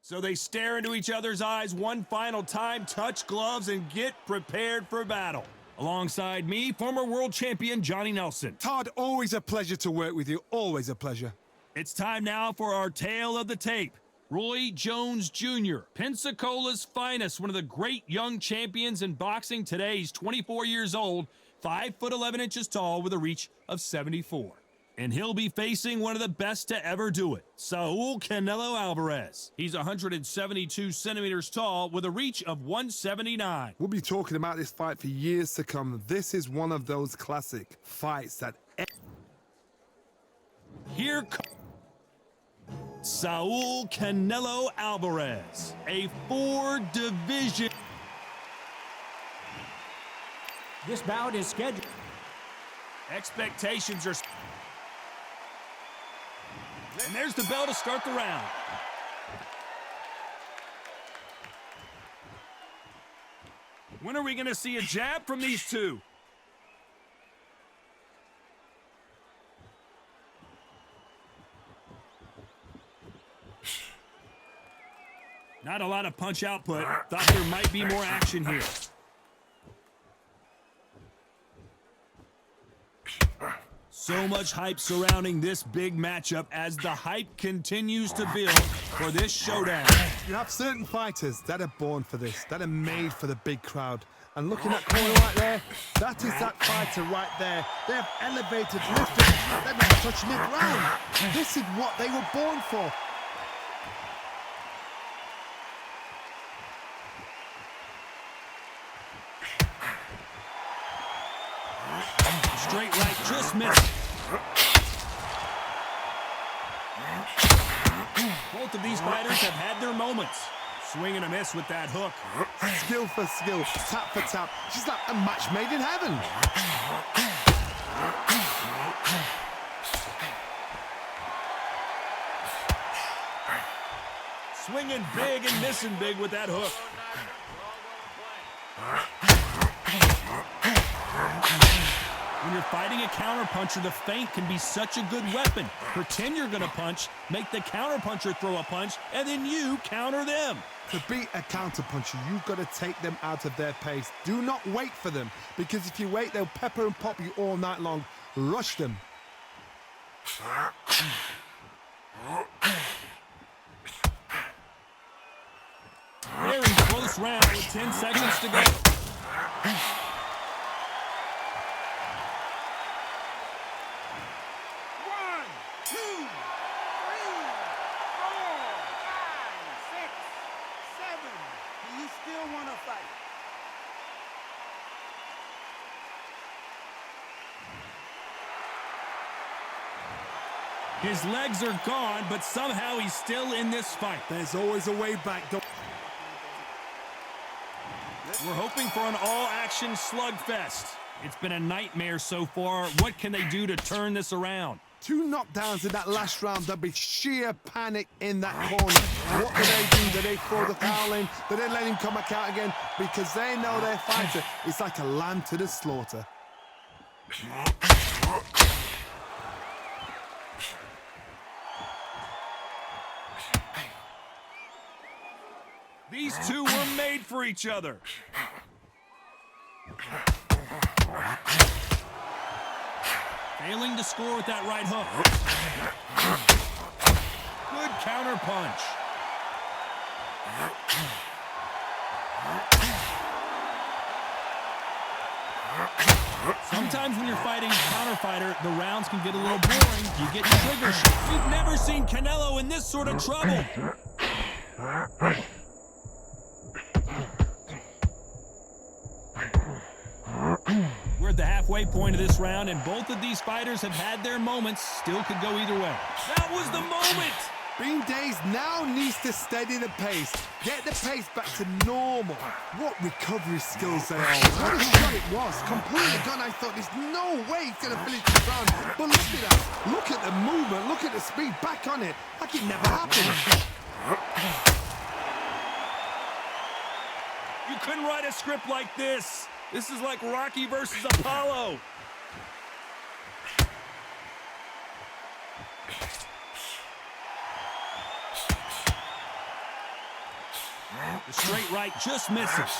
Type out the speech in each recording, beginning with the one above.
So they stare into each other's eyes one final time, touch gloves, and get prepared for battle. Alongside me, former world champion Johnny Nelson. Todd, always a pleasure to work with you. Always a pleasure. It's time now for our tale of the tape. Roy Jones Jr., Pensacola's finest, one of the great young champions in boxing today. He's 24 years old, 5 foot 11 inches tall with a reach of 74. And he'll be facing one of the best to ever do it, Saul Canelo Alvarez. He's 172 centimeters tall with a reach of 179. We'll be talking about this fight for years to come. This is one of those classic fights that... Here comes Saul Canelo Alvarez, a 4-division. This bout is scheduled. Expectations are... And there's the bell to start the round. When are we going to see a jab from these two? Not a lot of punch output. Thought there might be more action here. So much hype surrounding this big matchup as the hype continues to build for this showdown. You have certain fighters that are born for this, that are made for the big crowd. And looking at corner right there, that is that fighter right there. They have elevated, lifted, they're not touching the ground. This is what they were born for. Straight right, just missed. Both of these fighters have had their moments. Swing and a miss with that hook. Skill for skill, tap for tap. She's like a match made in heaven. Swinging big and missing big with that hook. When you're fighting a counterpuncher, the feint can be such a good weapon. Pretend you're gonna punch, make the counterpuncher throw a punch, and then you counter them. To beat a counterpuncher, you've got to take them out of their pace. Do not wait for them, because if you wait, they'll pepper and pop you all night long. Rush them. Very close round with 10 seconds to go. His legs are gone, but somehow he's still in this fight. There's always a way back. We're hoping for an all-action slugfest. It's been a nightmare so far. What can they do to turn this around? 2 knockdowns in that last round. There'll be sheer panic in that corner. What do they do? Do they throw the foul in? Do they let him come back out again? Because they know their fighter is like a lamb to the slaughter. These two were made for each other. Failing to score with that right hook. Good counter punch. Sometimes when you're fighting a counter fighter, the rounds can get a little boring. You get trigger shots. We've never seen Canelo in this sort of trouble. We're at the halfway point of this round, and both of these fighters have had their moments. Still could go either way. That was the moment! Bean Days now needs to steady the pace. Get the pace back to normal. What recovery skills they are. What a shot it was. Completely gone. I thought there's no way he's going to finish this round. But look at that. Look at the movement. Look at the speed. Back on it. Like it never happened. You couldn't write a script like this. This is like Rocky versus Apollo. The straight right just misses.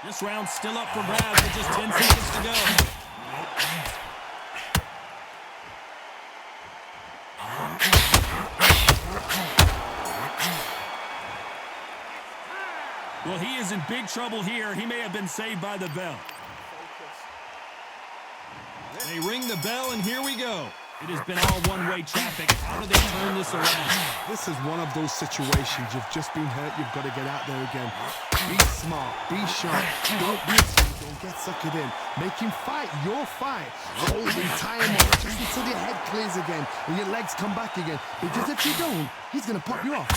This round's still up for grabs with just 10 seconds to go. Well, he is in big trouble here. He may have been saved by the bell. They ring the bell, and here we go. It has been all one-way traffic. How do they turn this around? This is one of those situations. You've just been hurt. You've got to get out there again. Be smart. Be sharp. Don't be afraid. Don't get suckered in. Make him fight your fight. Hold him, tie him up just until your head clears again and your legs come back again. Because if you don't, he's going to pop you off.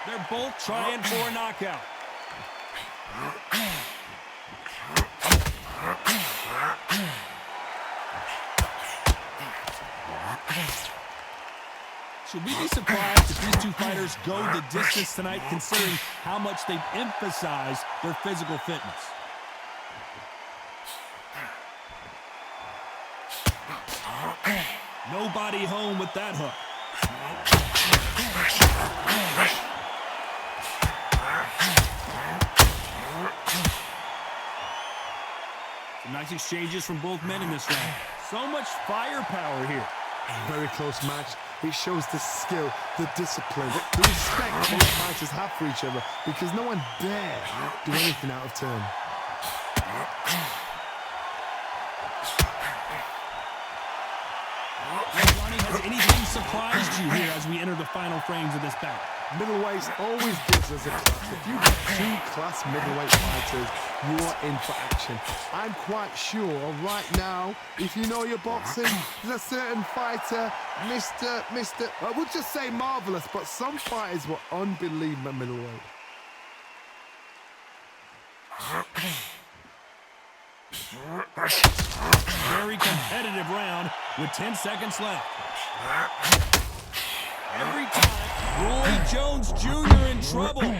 They're both trying for a knockout. Should we be surprised if these two fighters go the distance tonight, considering how much they've emphasized their physical fitness? Nobody home with that hook. Some nice exchanges from both men in this round. So much firepower here. Very close match. It shows the skill, the discipline, the respect both fighters have for each other, because no one dare do anything out of turn. Johnny, has anything surprised you here as we enter the final frames of this bout? Middleweights always gives us a class. If you've got two class middleweight fighters, you are in for action. I'm quite sure right now, if you know your boxing, there's a certain fighter, I would just say marvelous, but some fighters were unbelievable middleweight. Very competitive round with 10 seconds left. Every time, Roy Jones Jr. in trouble.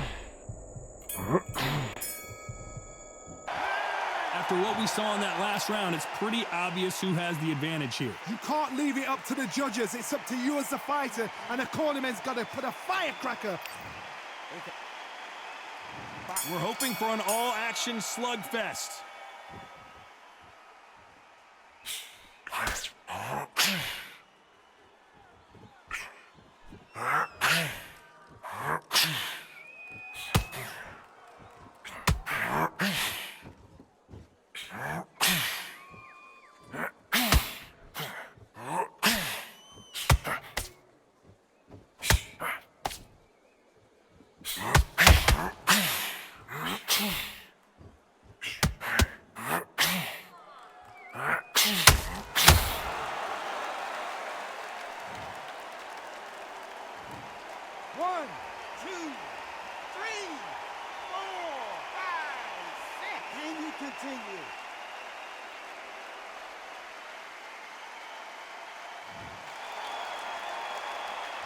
After what we saw in that last round, it's pretty obvious who has the advantage here. You can't leave it up to the judges. It's up to you as the fighter, and the cornerman's got to put a firecracker. We're hoping for an all-action slugfest. One, two, three, 4, 5, 6. Can you continue?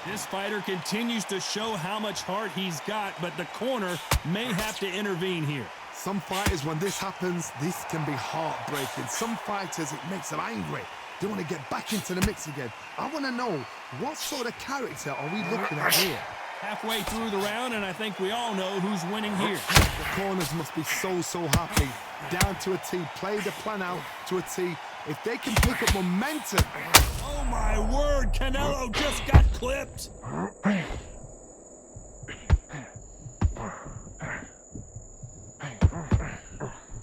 This fighter continues to show how much heart he's got, but the corner may have to intervene here. Some fighters, when this happens, this can be heartbreaking. Some fighters, it makes them angry. They want to get back into the mix again. I want to know, what sort of character are we looking at here? Halfway through the round, and I think we all know who's winning here. The corners must be so happy. Down to a T. Play the plan out to a T. If they can pick up momentum. Oh my word, Canelo just got clipped.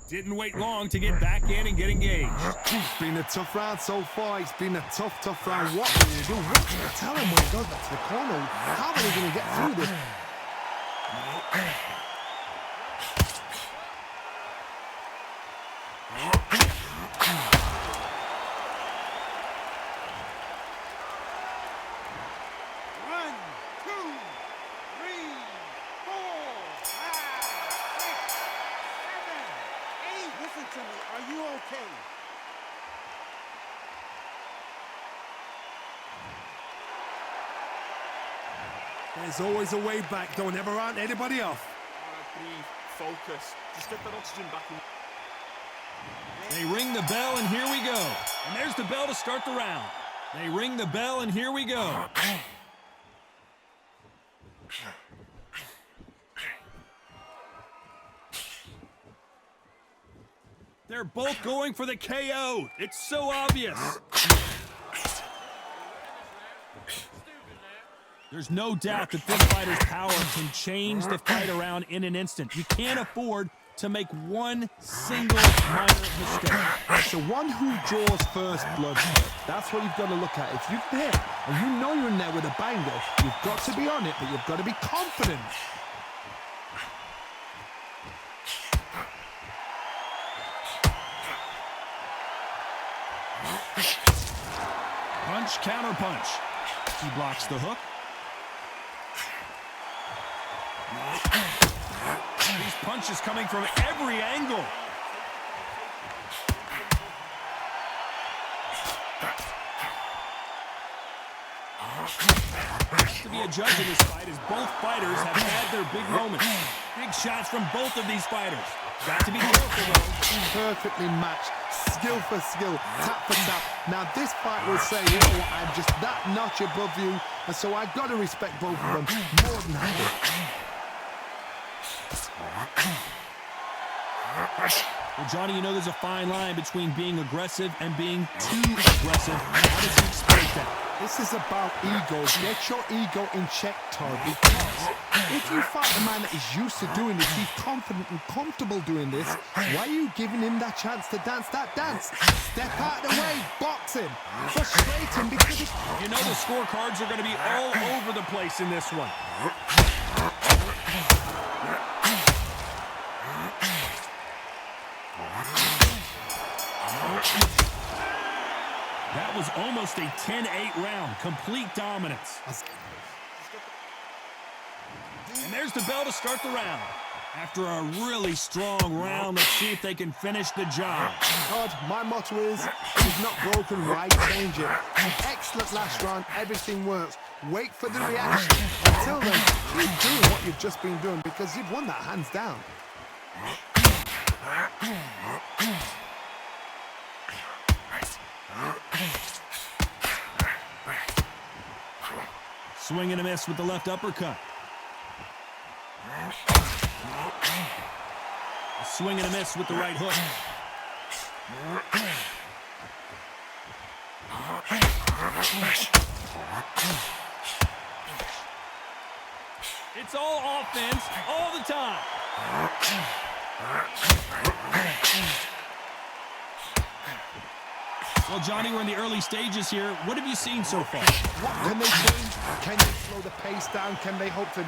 Didn't wait long to get back in and get engaged. It's been a tough round so far. It's been a tough round. What will you do? What can you tell him when he goes back to the corner? How are they going to get through this? One, two, three, 4, 5, 6, 7, 8. Listen to me. Are you okay? There's always a way back. Don't ever round anybody off. Breathe, focus, just get that oxygen back in. They ring the bell, and here we go. And there's the bell to start the round. They ring the bell, and here we go. They're both going for the KO. It's so obvious. There's no doubt that this fighter's power can change the fight around in an instant. You can't afford to make one single minor mistake. It's the one who draws first blood. That's what you've got to look at. If you've hit and you know you're in there with a banger, you've got to be on it, but you've got to be confident. Punch, counter punch. He blocks the hook. These punches coming from every angle. To be a judge in this fight, as both fighters have had their big moments. Big shots from both of these fighters. Got to be careful, though. Perfectly matched, skill for skill, tap for tap. Now this fight will say, you know what, I'm just that notch above you, and so I've got to respect both of them more than happy. Well, Johnny, you know there's a fine line between being aggressive and being too aggressive. How does he explain that? This is about ego. Get your ego in check, Todd, because if you fight a man that is used to doing this, he's confident and comfortable doing this, why are you giving him that chance to dance that dance? Step out of the way, box him, frustrate him, because it's... You know the scorecards are going to be all over the place in this one. That was almost a 10-8 round, complete dominance. And there's the bell to start the round. After a really strong round, let's see if they can finish the job. Todd, my motto is, if it's not broken, why change it? An excellent last round, everything works. Wait for the reaction. Until then, keep doing what you've just been doing, because you've won that hands down. Swing and a miss with the left uppercut. A swing and a miss with the right hook. It's all offense all the time. Well, Johnny, we're in the early stages here. What have you seen so far? Can they change? Can they slow the pace down? Can they hope to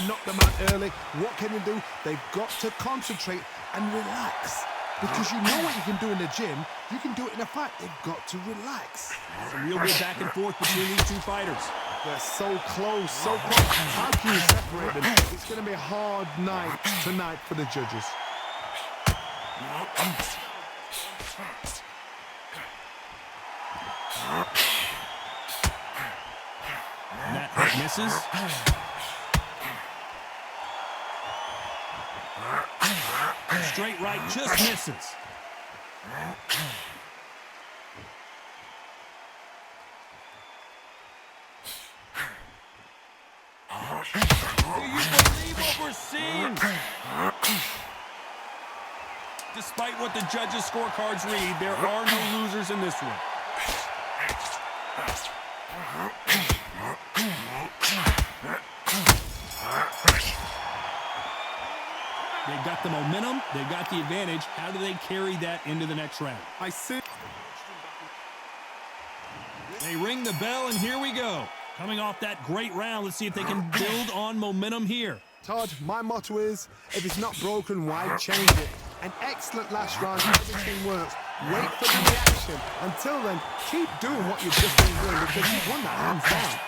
knock them out early? What can they do? They've got to concentrate and relax. Because you know what you can do in the gym, you can do it in a fight. They've got to relax. It's a real good back and forth between these two fighters. They're so close, so close. How can you separate them? It's going to be a hard night tonight for the judges. And that hit misses. Straight right just misses. Do you believe what we're seeing? Despite what the judges' scorecards read, there are no losers in this one. They've got the momentum, they've got the advantage. How do they carry that into the next round? I see. They ring the bell, and here we go. Coming off that great round, let's see if they can build on momentum here. Todd, my motto is, if it's not broken, why change it? An excellent last round, everything works. Wait for the reaction. Until then, keep doing what you've just been doing, because you've won that hands down.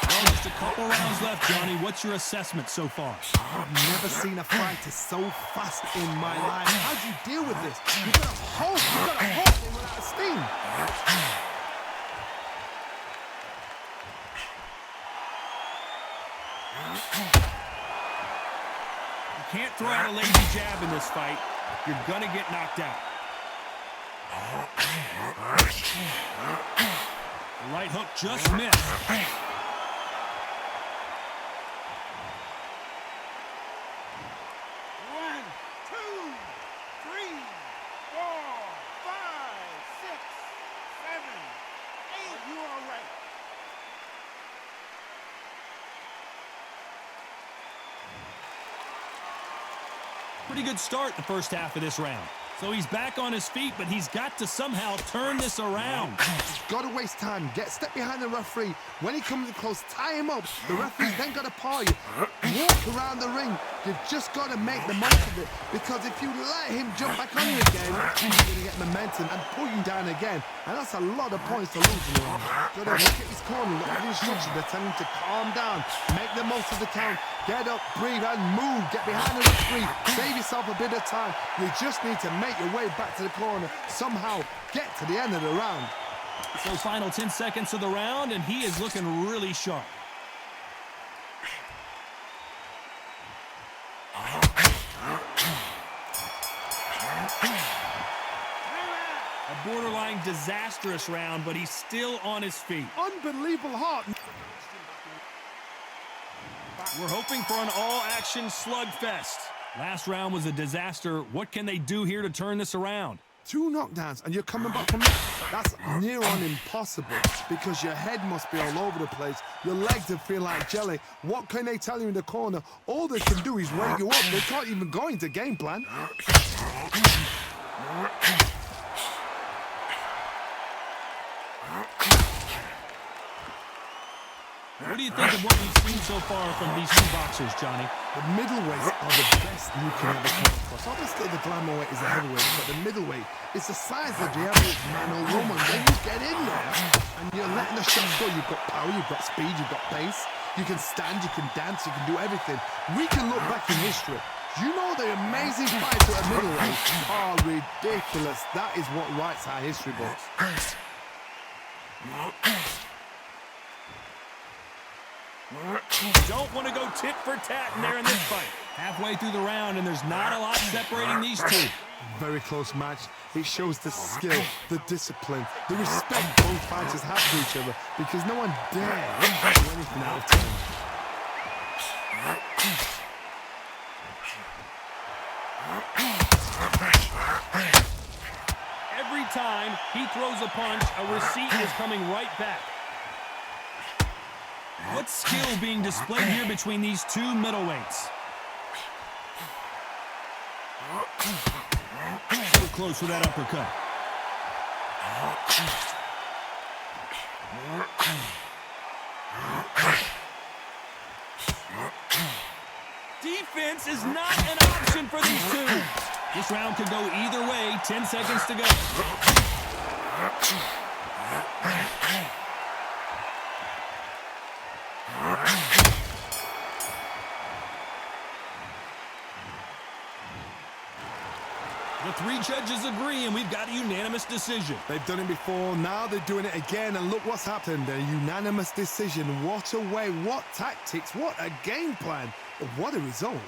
Well, just a couple rounds left, Johnny. What's your assessment so far? I've never seen a fighter so fast in my life. How do you deal with this? You've got to hold him without steam. can't throw out a lazy jab in this fight. You're gonna get knocked out. The right hook just missed. One, two, three, four, five, six, seven, eight. You all right? Pretty good start the first half of this round. So he's back on his feet, but he's got to somehow turn this around. Got to waste time. Step behind the referee. When he comes in close, tie him up. The referee's then got to paw you. Walk around the ring. You've just got to make the most of it. Because if you let him jump back on you again, you're going to get momentum and pull you down again. And that's a lot of points to lose in the round. Got to look at his corner, look at the instructions. They're telling him to calm down. Make the most of the count. Get up, breathe, and move. Get behind the referee. Save yourself a bit of time. You just need to make your way back to the corner. Somehow get to the end of the round. So final 10 seconds of the round, and he is looking really sharp. A borderline disastrous round, but he's still on his feet. Unbelievable heart. We're hoping for an all-action slugfest. Last round was a disaster. What can they do here to turn this around? 2 knockdowns and you're coming back from that. That's near on impossible because your head must be all over the place. Your legs will feel like jelly. What can they tell you in the corner? All they can do is wake you up. They can't even go into game plan. What do you think of what we've seen so far from these two boxers, Johnny? The middleweights are the best you can ever come across. Obviously, the glamour weight is the heavyweight, but the middleweight is the size of the average man or woman. When you get in there and you're letting the shots go, you've got power, you've got speed, you've got pace. You can stand, you can dance, you can do everything. We can look back in history. You know the amazing fights at a middleweight are ridiculous. That is what writes our history books. Don't want to go tit for tat in there in this fight. Halfway through the round, and there's not a lot separating these two. Very close match. It shows the skill, the discipline, the respect both fighters have for each other because no one dare do anything out of turn. Every time he throws a punch, a receipt is coming right back. What skill being displayed here between these two middleweights? So close with that uppercut. Defense is not an option for these two. This round could go either way. 10 seconds to go. The 3 judges agree, and we've got a unanimous decision. They've done it before, now they're doing it again, and look what's happened. A unanimous decision. What a way, what tactics, what a game plan. What a result.